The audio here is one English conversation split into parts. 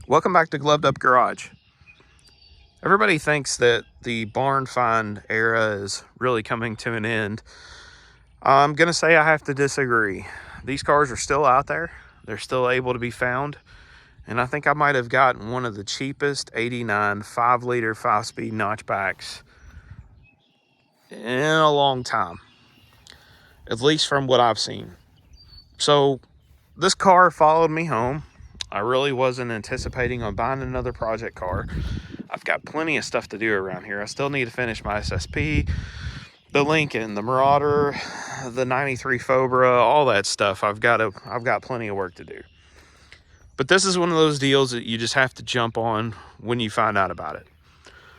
Welcome back to Gloved Up Garage. Everybody thinks that the barn find era is really coming to an end. I'm going to say I have to disagree. These cars are still out there. They're still able to be found. And I think I might have gotten one of the cheapest 89 5-liter 5-speed notchbacks in a long time, at least from what I've seen. So this car followed me home. I really wasn't anticipating on buying another project car. I've got plenty of stuff to do around here. I still need to finish my SSP, the Lincoln, the Marauder, the 93 Fobra, all that stuff. I've got plenty of work to do. But this is one of those deals that you just have to jump on when you find out about it.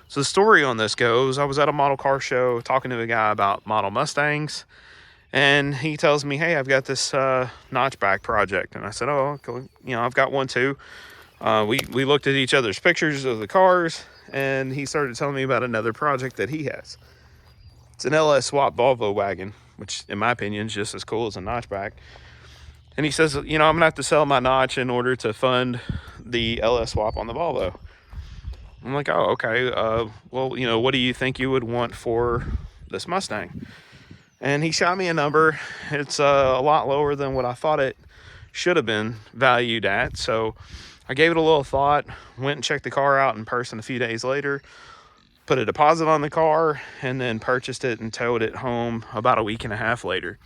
So the story on this goes, I was at a model car show talking to a guy about model Mustangs, and he tells me, hey, I've got this notchback project. And I said, oh, I've got one too. We looked at each other's pictures of the cars, and he started telling me about another project that he has. It's an LS swap Volvo wagon, which in my opinion is just as cool as a notchback. And he says, I'm gonna have to sell my notch in order to fund the LS swap on the Volvo. I'm like, oh, okay. Well, what do you think you would want for this Mustang? And he shot me a number. It's a lot lower than what I thought it should have been valued at. So I gave it a little thought, went and checked the car out in person a few days later, put a deposit on the car, and then purchased it and towed it home about a week and a half later.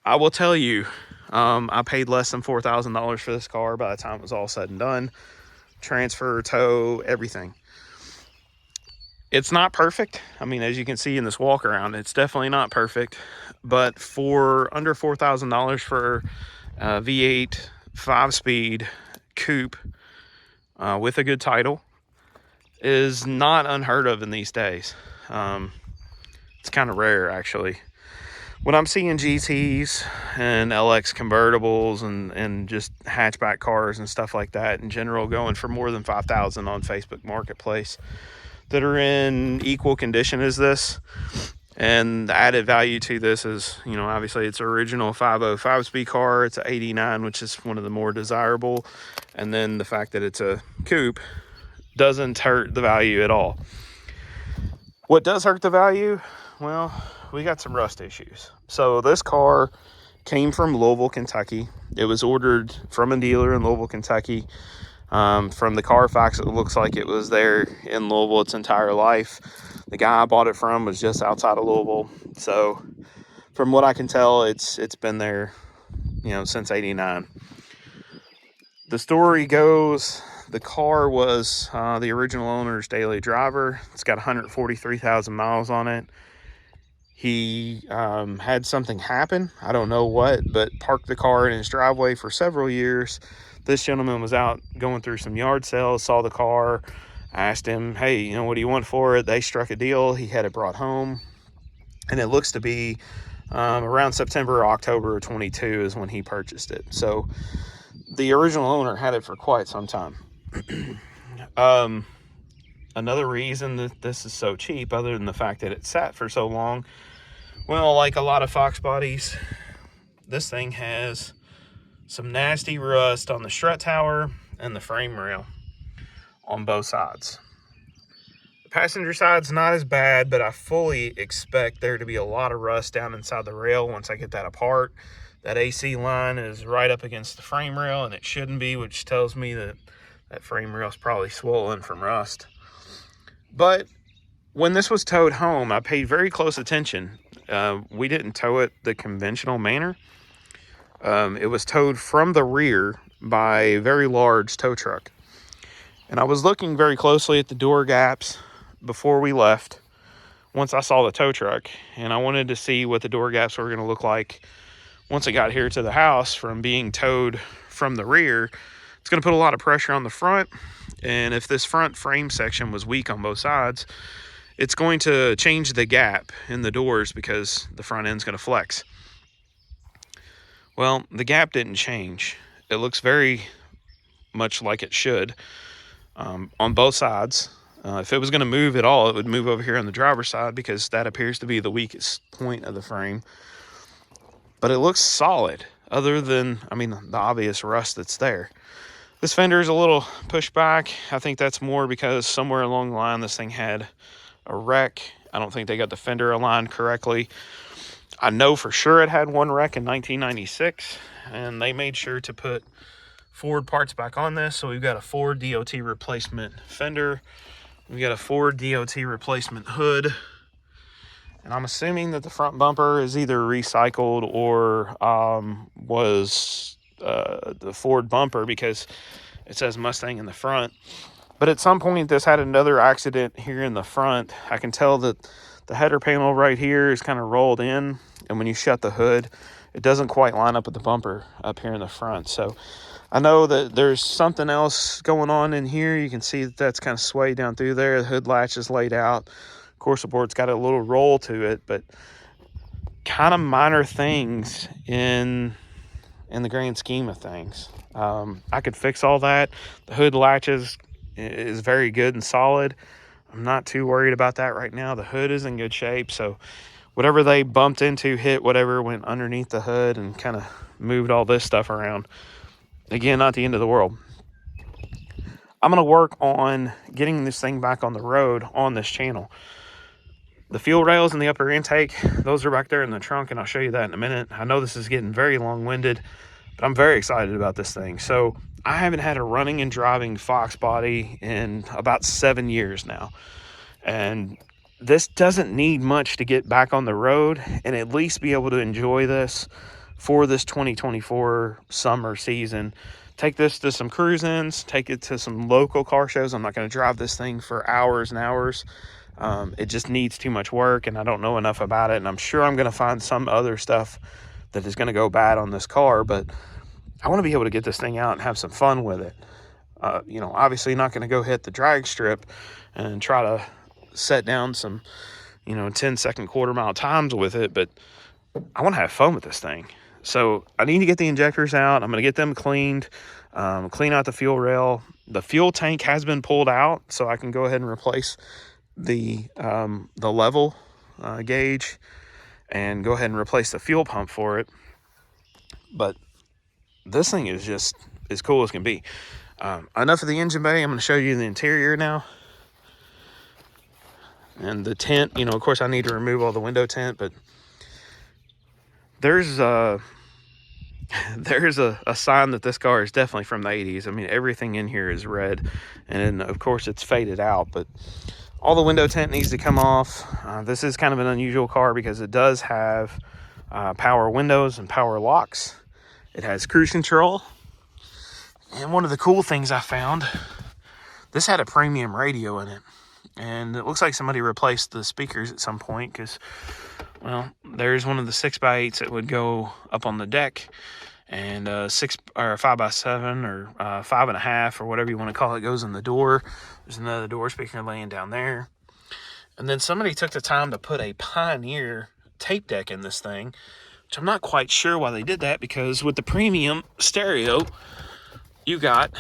I will tell you, I paid less than $4,000 for this car by the time it was all said and done. Transfer, tow, everything. It's not perfect. I mean, as you can see in this walk around, it's definitely not perfect. But for under $4,000 for a V8 5-speed coupe with a good title is not unheard of in these days. It's kind of rare, actually. When I'm seeing GTs and LX convertibles and just hatchback cars and stuff like that in general going for more than $5,000 on Facebook Marketplace that are in equal condition as this, and the added value to this is, obviously it's original 505 speed car. It's an 89, which is one of the more desirable, and then the fact that it's a coupe doesn't hurt the value at all. What does hurt the value? Well, we got some rust issues. So this car came from Louisville, Kentucky. It was ordered from a dealer in Louisville, Kentucky. From the Carfax, it looks like it was there in Louisville its entire life. The guy I bought it from was just outside of Louisville. So from what I can tell, it's been there, since '89. The story goes, the car was the original owner's daily driver. It's got 143,000 miles on it. He had something happen, I don't know what, but parked the car in his driveway for several years. This gentleman was out going through some yard sales, saw the car, asked him, hey, what do you want for it? They struck a deal. He had it brought home, and it looks to be around September or October of 22 is when he purchased it. So the original owner had it for quite some time. Another reason that this is so cheap, other than the fact that it sat for so long, well, like a lot of Fox bodies, this thing has some nasty rust on the strut tower and the frame rail on both sides. The passenger side's not as bad, but I fully expect there to be a lot of rust down inside the rail once I get that apart. That AC line is right up against the frame rail, and it shouldn't be, which tells me that that frame rail is probably swollen from rust. But when this was towed home, I paid very close attention. We didn't tow it the conventional manner. It was towed from the rear by a very large tow truck. And I was looking very closely at the door gaps before we left, once I saw the tow truck, and I wanted to see what the door gaps were going to look like once it got here to the house from being towed from the rear. It's going to put a lot of pressure on the front, and if this front frame section was weak on both sides, it's going to change the gap in the doors because the front end's going to flex. Well, the gap didn't change. It looks very much like it should on both sides. If it was going to move at all, it would move over here on the driver's side because that appears to be the weakest point of the frame. But it looks solid, other than, the obvious rust that's there. This fender is a little pushed back. I think that's more because somewhere along the line this thing had a wreck. I don't think they got the fender aligned correctly. I know for sure it had one wreck in 1996, and they made sure to put Ford parts back on this. So we've got a Ford DOT replacement fender. We've got a Ford DOT replacement hood. And I'm assuming that the front bumper is either recycled or was the Ford bumper, because it says Mustang in the front. But at some point this had another accident here in the front. I can tell that the header panel right here is kind of rolled in, and when you shut the hood, it doesn't quite line up with the bumper up here in the front. So I know that there's something else going on in here. You can see that that's kind of swayed down through there. The hood latch is laid out. Of course, the board's got a little roll to it, but kind of minor things in the grand scheme of things. I could fix all that. The hood latches is very good and solid. I'm not too worried about that right now. The hood is in good shape, so whatever they bumped into, hit whatever went underneath the hood and kind of moved all this stuff around. Again, not the end of the world. I'm going to work on getting this thing back on the road on this channel. The fuel rails and the upper intake, those are back there in the trunk, and I'll show you that in a minute. I know this is getting very long-winded, but I'm very excited about this thing. So I haven't had a running and driving Fox body in about 7 years now. And this doesn't need much to get back on the road and at least be able to enjoy this for this 2024 summer season. Take this to some cruise-ins, take it to some local car shows. I'm not going to drive this thing for hours and hours. It just needs too much work, and I don't know enough about it. And I'm sure I'm going to find some other stuff that is going to go bad on this car, but I want to be able to get this thing out and have some fun with it. You know, obviously not going to go hit the drag strip and try to set down some, 10-second quarter-mile times with it, but I want to have fun with this thing. So I need to get the injectors out. I'm going to get them cleaned, clean out the fuel rail. The fuel tank has been pulled out, so I can go ahead and replace the level gauge and go ahead and replace the fuel pump for it. But this thing is just as cool as can be. Enough of the engine bay. I'm going to show you the interior now. And the tint, of course I need to remove all the window tint, but there's a sign that this car is definitely from the 80s. I mean, everything in here is red, and of course it's faded out, but all the window tint needs to come off. This is kind of an unusual car because it does have power windows and power locks. It has cruise control. And one of the cool things I found, this had a premium radio in it. And it looks like somebody replaced the speakers at some point because, well, there's one of the 6x8s that would go up on the deck, and 6 or 5x7 or 5.5 or whatever you want to call it goes in the door. There's another door speaker laying down there. And then somebody took the time to put a Pioneer tape deck in this thing, which I'm not quite sure why they did that, because with the premium stereo, you got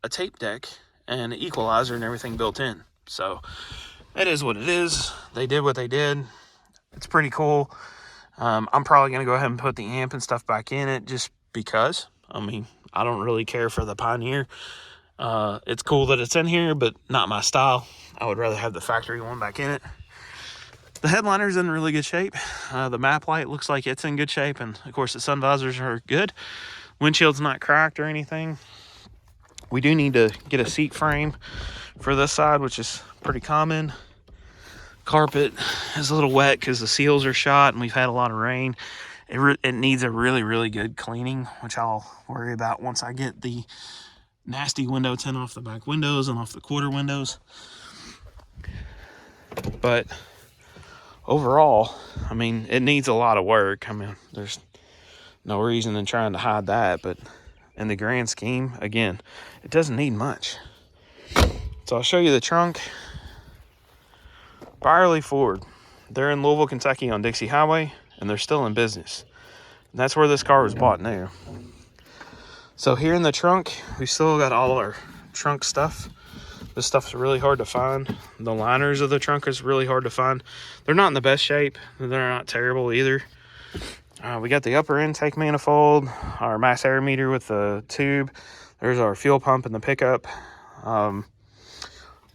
a tape deck and an equalizer and everything built in. So it is what it is. They did what they did. It's pretty cool. I'm probably going to go ahead and put the amp and stuff back in it just because. I mean, I don't really care for the Pioneer. It's cool that it's in here, but not my style. I would rather have the factory one back in it. The headliner's in really good shape. The map light looks like it's in good shape. And, of course, the sun visors are good. Windshield's not cracked or anything. We do need to get a seat frame for this side, which is pretty common. Carpet is a little wet because the seals are shot and we've had a lot of rain. It needs a really, really good cleaning, which I'll worry about once I get the nasty window tint off the back windows and off the quarter windows. But overall, I mean, it needs a lot of work. I mean, there's no reason in trying to hide that, but in the grand scheme, again, it doesn't need much. So I'll show you the trunk. Byerly Ford. They're in Louisville, Kentucky on Dixie Highway, and they're still in business. And that's where this car was bought new. So here in the trunk, we still got all our trunk stuff. This stuff's really hard to find. The liners of the trunk is really hard to find. They're not in the best shape. They're not terrible either. We got the upper intake manifold, our mass air meter with the tube. There's our fuel pump and the pickup. And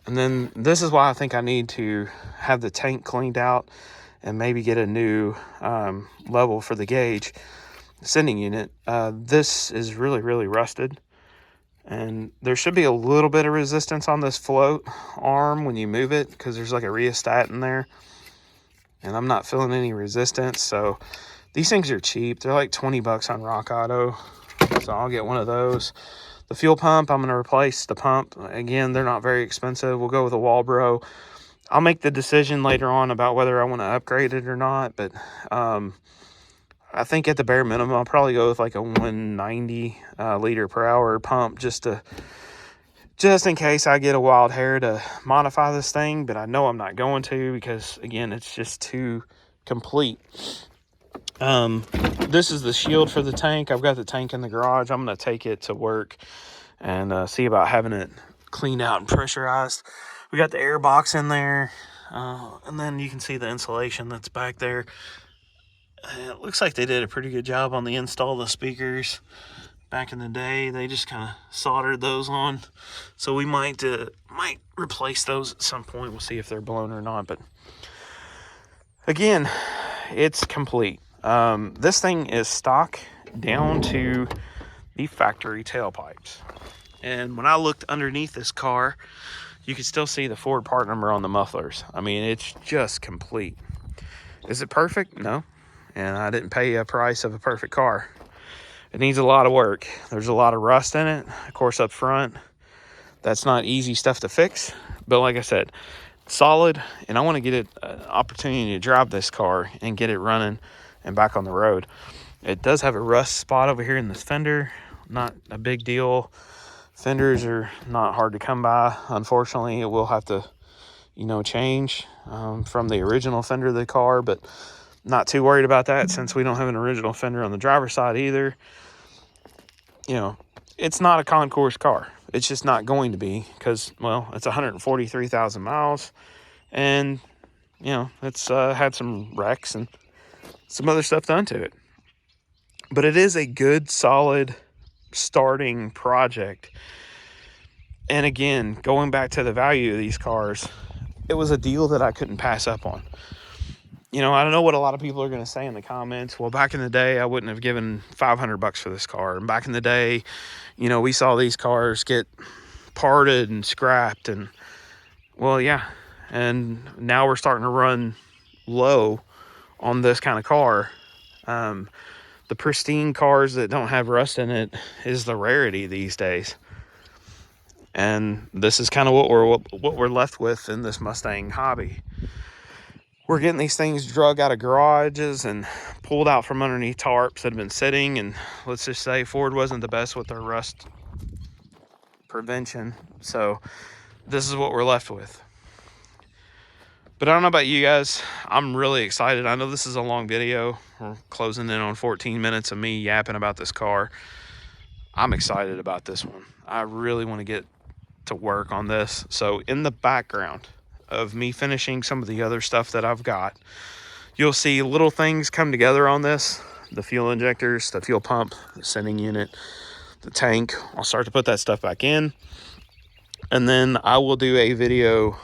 then this is why I think I need to have the tank cleaned out and maybe get a new level for the gauge sending unit. This is really, really rusted. And there should be a little bit of resistance on this float arm when you move it, because there's like a rheostat in there. And I'm not feeling any resistance. So these things are cheap. They're like 20 bucks on Rock Auto. So I'll get one of those. The fuel pump, I'm going to replace the pump. Again, they're not very expensive. We'll go with a Walbro. I'll make the decision later on about whether I want to upgrade it or not. But I think at the bare minimum, I'll probably go with like a 190 liter per hour pump just in case I get a wild hair to modify this thing. But I know I'm not going to, because again, it's just too complete. This is the shield for the tank. I've got the tank in the garage. I'm going to take it to work and see about having it cleaned out and pressurized. We got the air box in there, and then you can see the insulation that's back there. It looks like they did a pretty good job on the install of the speakers. Back in the day, they just kind of soldered those on. So we might replace those at some point. We'll see if they're blown or not. But again, it's complete. This thing is stock down to the factory tailpipes. And when I looked underneath this car, you can still see the Ford part number on the mufflers. I mean, it's just complete. Is it perfect? No. And I didn't pay a price of a perfect car. It needs a lot of work. There's a lot of rust in it, of course, up front. That's not easy stuff to fix. But like I said, solid. And I want to get an opportunity to drive this car and get it running and back on the road. It does have a rust spot over here in this fender. Not a big deal. Fenders are not hard to come by. Unfortunately, it will have to, change from the original fender of the car, but not too worried about that since we don't have an original fender on the driver's side either. It's not a concours car. It's just not going to be, because, well, it's 143,000 miles, and, it's had some wrecks and some other stuff done to it. But it is a good, solid starting project. And again, going back to the value of these cars, it was a deal that I couldn't pass up on. I don't know what a lot of people are going to say in the comments. Well, back in the day, I wouldn't have given 500 bucks for this car. And back in the day, we saw these cars get parted and scrapped. And, well, yeah. And now we're starting to run low on this kind of car. The pristine cars that don't have rust in it is the rarity these days. And this is kind of what we're left with in this Mustang hobby. We're getting these things drug out of garages and pulled out from underneath tarps that have been sitting. And let's just say Ford wasn't the best with their rust prevention. So this is what we're left with. But I don't know about you guys. I'm really excited. I know this is a long video. We're closing in on 14 minutes of me yapping about this car. I'm excited about this one. I really want to get to work on this. So in the background of me finishing some of the other stuff that I've got, you'll see little things come together on this. The fuel injectors, the fuel pump, the sending unit, the tank. I'll start to put that stuff back in. And then I will do a video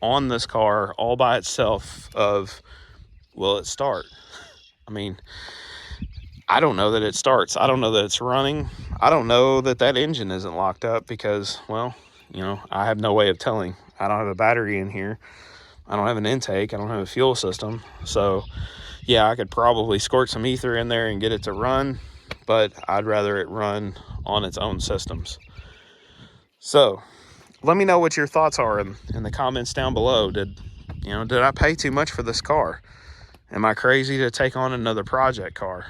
on this car all by itself of, will it start? I mean, I don't know that it starts. I don't know that it's running. I don't know that engine isn't locked up because, well, I have no way of telling. I don't have a battery in here. I don't have an intake. I don't have a fuel system. So, yeah, I could probably squirt some ether in there and get it to run, but I'd rather it run on its own systems. So, let me know what your thoughts are in the comments down below. Did I pay too much for this car? Am I crazy to take on another project car?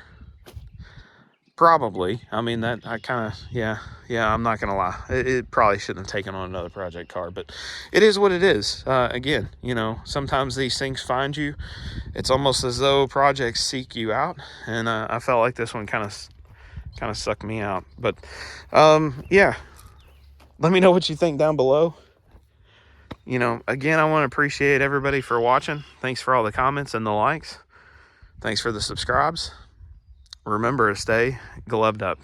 Probably. I mean, that I kind of, yeah, I'm not going to lie. It probably shouldn't have taken on another project car, but it is what it is. Again, sometimes these things find you. It's almost as though projects seek you out. And I felt like this one kind of sucked me out. But, yeah, let me know what you think down below. Again, I want to appreciate everybody for watching. Thanks for all the comments and the likes. Thanks for the subscribes. remember to stay gloved up.